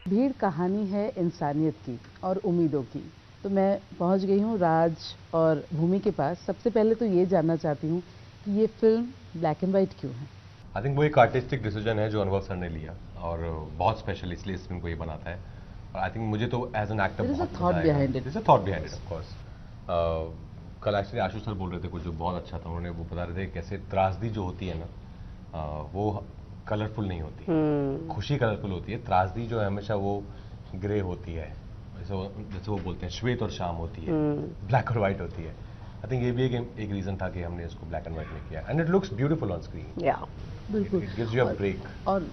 भीड़ कहानी है इंसानियत की और उम्मीदों की। तो मैं पहुंच गई हूं राज और भूमि के पास। सबसे पहले तो ये जानना चाहती हूं कि ये फिल्म ब्लैक एंड वाइट क्यों है? आई थिंक वो एक आर्टिस्टिक डिसीजन है जो अनुभव सर ने लिया और बहुत स्पेशल इसलिए इस फिल्म को ये बनाता है। और आई थिंक मुझे तो as an actor There is a बहुत thought मजा आएगा। behind it. There is a thought behind it, of course. कल एक्चुअली आशु सर बोल रहे थे कुछ जो बहुत अच्छा था। उन्होंने वो बता रहे थे कैसे त्रासदी जो होती है ना वो कलरफुल नहीं होती। खुशी कलरफुल होती है, त्रासदी जो है हमेशा वो ग्रे होती है। जैसे वो बोलते हैं श्वेत और शाम होती है, ब्लैक और व्हाइट होती है। आई थिंक ये भी एक रीजन था कि हमने इसको ब्लैक एंड व्हाइट में किया and it looks beautiful on screen. Yeah बिल्कुल। It gives you a break. और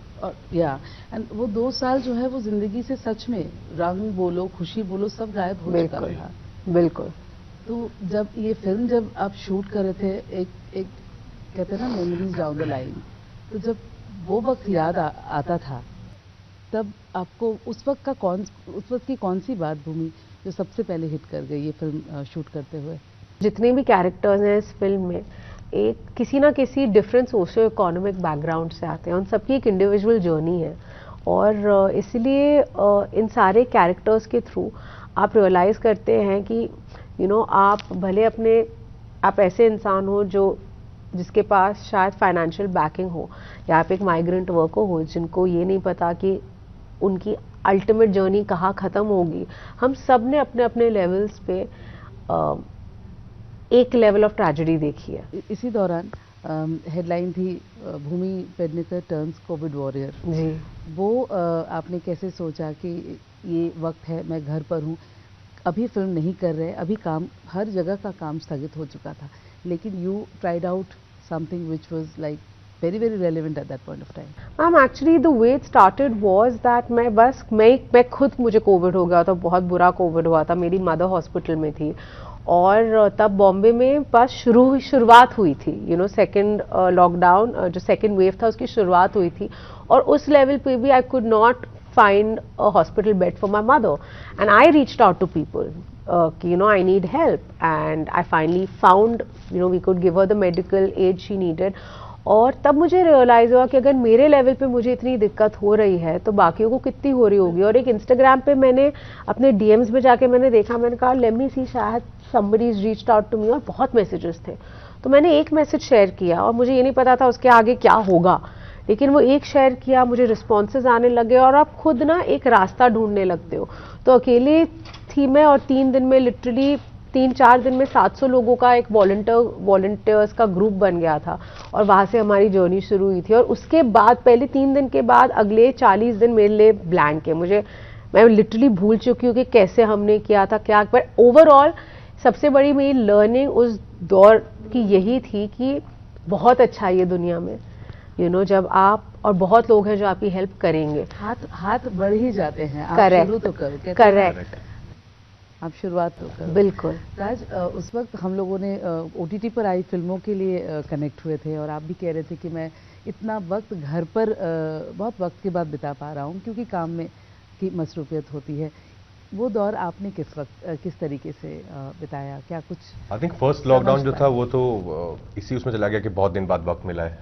या एंड वो 2 साल जो है वो जिंदगी से सच में रंग बोलो, खुशी बोलो, सब गायब हो चुका बिल्कुल था। बिल्कुल। तो जब ये फिल्म जब आप शूट कर रहे थे, एक कहते हैं ना मेमोरीज डाउन द लाइन, तो जब वो वक्त याद आता था तब आपको उस वक्त की कौन सी बात भूमि जो सबसे पहले हिट कर गई ये फिल्म शूट करते हुए? जितने भी कैरेक्टर्स हैं इस फिल्म में एक किसी ना किसी डिफरेंट सोशियो इकोनॉमिक बैकग्राउंड से आते हैं। उन सबकी एक इंडिविजुअल जर्नी है और इसलिए इन सारे कैरेक्टर्स के थ्रू आप रियलाइज़ करते हैं कि आप भले आप ऐसे इंसान हो जिसके पास शायद फाइनेंशियल बैकिंग हो या आप एक माइग्रेंट वर्कर हो जिनको ये नहीं पता कि उनकी अल्टीमेट जर्नी कहाँ ख़त्म होगी। हम सब ने अपने अपने लेवल्स पे एक लेवल ऑफ ट्रेजेडी देखी है। इसी दौरान हेडलाइन थी भूमि पेडनेकर टर्न्स कोविड वॉरियर जी। वो आपने कैसे सोचा कि ये वक्त है, मैं घर पर हूँ, अभी फिल्म नहीं कर रहे, अभी काम हर जगह का काम स्थगित हो चुका था, लेकिन you tried out something which was like very relevant at that point of time? Actually the way it started was that मैं खुद मुझे कोविड हो गया था, बहुत बुरा कोविड हुआ था। मेरी मदर हॉस्पिटल में थी और तब बॉम्बे में बस शुरुआत हुई थी। सेकेंड लॉकडाउन जो सेकेंड वेव था उसकी शुरुआत हुई थी और उस लेवल पे भी I could not find a hospital bed for my mother and I reached out to people I need help and I finally found we could give her the medical aid she needed और तब मुझे realise हुआ कि अगर मेरे level पे मुझे इतनी दिक्कत हो रही है तो बाकियों को कितनी हो रही होगी। और एक इंस्टाग्राम पे मैंने अपने डीएम्स में जाके मैंने देखा, मैंने कहा लेट मी सी शायद somebody is reached out to me और बहुत मैसेजेस थे। तो मैंने एक मैसेज शेयर किया और मुझे ये नहीं पता था उसके आगे क्या होगा, लेकिन वो एक शेयर किया, मुझे रिस्पॉन्सेज आने लगे और आप खुद ना एक रास्ता ढूंढने लगते हो। तो अकेले थी मैं और 3 दिन में लिटरली 3-4 दिन में 700 लोगों का एक वॉलंटियर्स का ग्रुप बन गया था और वहाँ से हमारी जर्नी शुरू हुई थी। और उसके बाद पहले 3 दिन के बाद अगले 40 दिन मेरे लिए ब्लैंक है। मैं लिटरली भूल चुकी हूँ कि कैसे हमने किया था क्या। पर ओवरऑल सबसे बड़ी मेरी लर्निंग उस दौर की यही थी कि बहुत अच्छा है ये दुनिया में जब आप और बहुत लोग हैं जो आपकी हेल्प करेंगे। हाथ बढ़ ही जाते हैं। आप शुरू तो करो। करेक्ट। आप शुरुआत तो करो। बिल्कुल। राज, उस वक्त हम लोगों ने ओटीटी पर आई फिल्मों के लिए कनेक्ट हुए थे और आप भी कह रहे थे कि मैं इतना वक्त घर पर बहुत वक्त के बाद बिता पा रहा हूँ क्योंकि काम में की मसरूफियत होती है। वो दौर आपने किस तरीके से बिताया? क्या कुछ आई थिंक फर्स्ट लॉकडाउन जो था वो तो इसी उसमें चला गया कि बहुत दिन बाद वक्त मिला है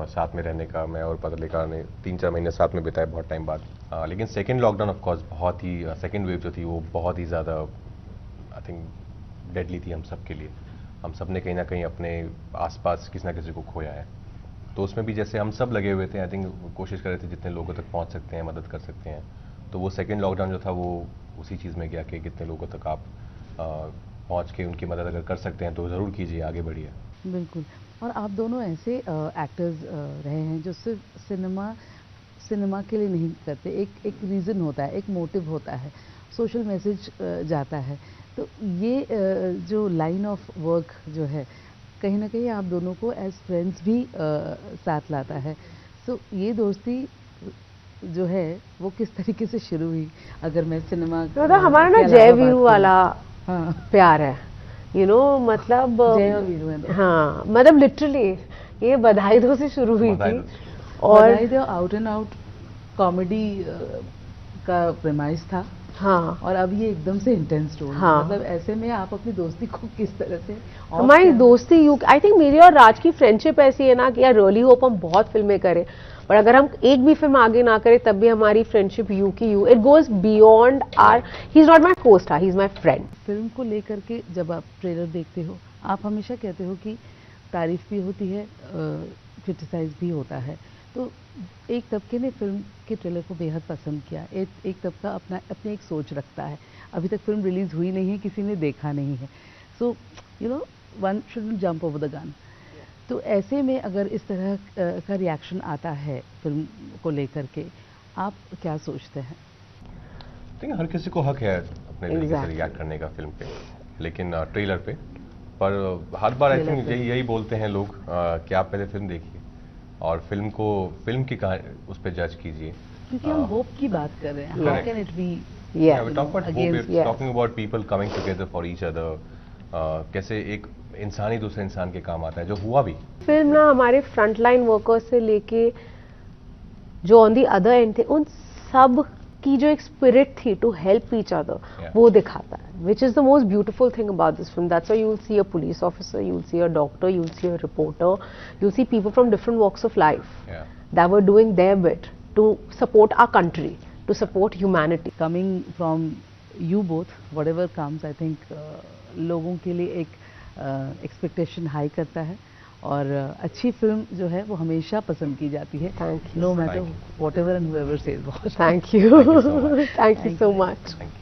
साथ में रहने का। मैं और पत्रलेखा ने 3-4 महीने साथ में बिताए बहुत टाइम बाद। लेकिन सेकेंड लॉकडाउन ऑफ कोर्स बहुत ही सेकेंड वेव जो थी वो बहुत ही ज़्यादा आई थिंक डेडली थी हम सब के लिए। हम सब ने कहीं ना कहीं अपने आसपास किसी ना किसी को खोया है। तो उसमें भी जैसे हम सब लगे हुए थे, आई थिंक कोशिश कर रहे थे जितने लोगों तक पहुँच सकते हैं मदद कर सकते हैं। तो वो सेकेंड लॉकडाउन जो था वो उसी चीज़ में गया कि कितने लोगों तक आप पहुंच के उनकी मदद अगर कर सकते हैं तो ज़रूर कीजिए, आगे बढ़िए। बिल्कुल। और आप दोनों ऐसे एक्टर्स रहे हैं जो सिर्फ सिनेमा के लिए नहीं करते। एक रीज़न होता है, एक मोटिव होता है, सोशल मैसेज जाता है। तो ये जो लाइन ऑफ वर्क जो है कहीं ना कहीं आप दोनों को एज फ्रेंड्स भी साथ लाता है। सो ये दोस्ती जो है वो किस तरीके से शुरू हुई? अगर मैं सिनेमा तो हमारा ना जय वीरू वाला प्यार है मतलब जय और वीरू है। हाँ मतलब लिटरली ये बधाई दो से शुरू हुई थी और बधाई दो आउट एंड आउट कॉमेडी का प्रेमाइस था। हाँ। और अब ये एकदम से इंटेंस स्टोरी। हाँ। मतलब ऐसे में आप अपनी दोस्ती को किस तरह से? हमारी दोस्ती आई थिंक मेरी और राज की फ्रेंडशिप ऐसी है ना कि यार रियली होप हम बहुत फिल्में करें बट अगर हम एक भी फिल्म आगे ना करें तब भी हमारी फ्रेंडशिप यू की you, it goes beyond our, he is not my co-star, he is my friend. Film को लेकर के जब आप ट्रेलर देखते हो, आप हमेशा कहते हो कि तारीफ भी होती है, क्रिटिसाइज भी होता है। तो एक तबके ने फिल्म के ट्रेलर को बेहद पसंद किया, एक तबका अपनी एक सोच रखता है। अभी तक फिल्म रिलीज हुई नहीं है, किसी ने देखा नहीं है, so you know one shouldn't jump over the gun. तो ऐसे में अगर इस तरह का रिएक्शन आता है फिल्म को लेकर के, आप क्या सोचते हैं? देखिए, हर किसी को हक है अपने तरीके से रिएक्ट करने का फिल्म पे, लेकिन ट्रेलर पे। पर हर बार आई थिंक यही बोलते हैं लोग कि आप पहले फिल्म देखिए और फिल्म की उस पर जज कीजिए, क्योंकि हम होप की बात कर रहे हैं। How can it be? Yeah, we talk about hope, we're talking about people coming together for each other. कैसे एक इंसान ही दूसरे इंसान के काम आता है, जो हुआ भी। फिल्म ना हमारे फ्रंट लाइन वर्कर्स से लेके जो ऑन दी अदर एंड थे, उन सब की जो एक स्पिरिट थी टू हेल्प ईच अदर, वो दिखाता है, which is the most beautiful thing about this film. That's why you will see a police officer, you will see a doctor, you will see a reporter, you will see people from different walks of life that were doing their bit to support our country, to support humanity. Coming from you both, whatever comes, I think लोगों के लिए एक expectation high करता है, और अच्छी film जो है वो हमेशा पसंद की जाती है। Thank you. No matter whatever and whoever says what. Thank you. Thank you so much. Thank you so much. Thank you.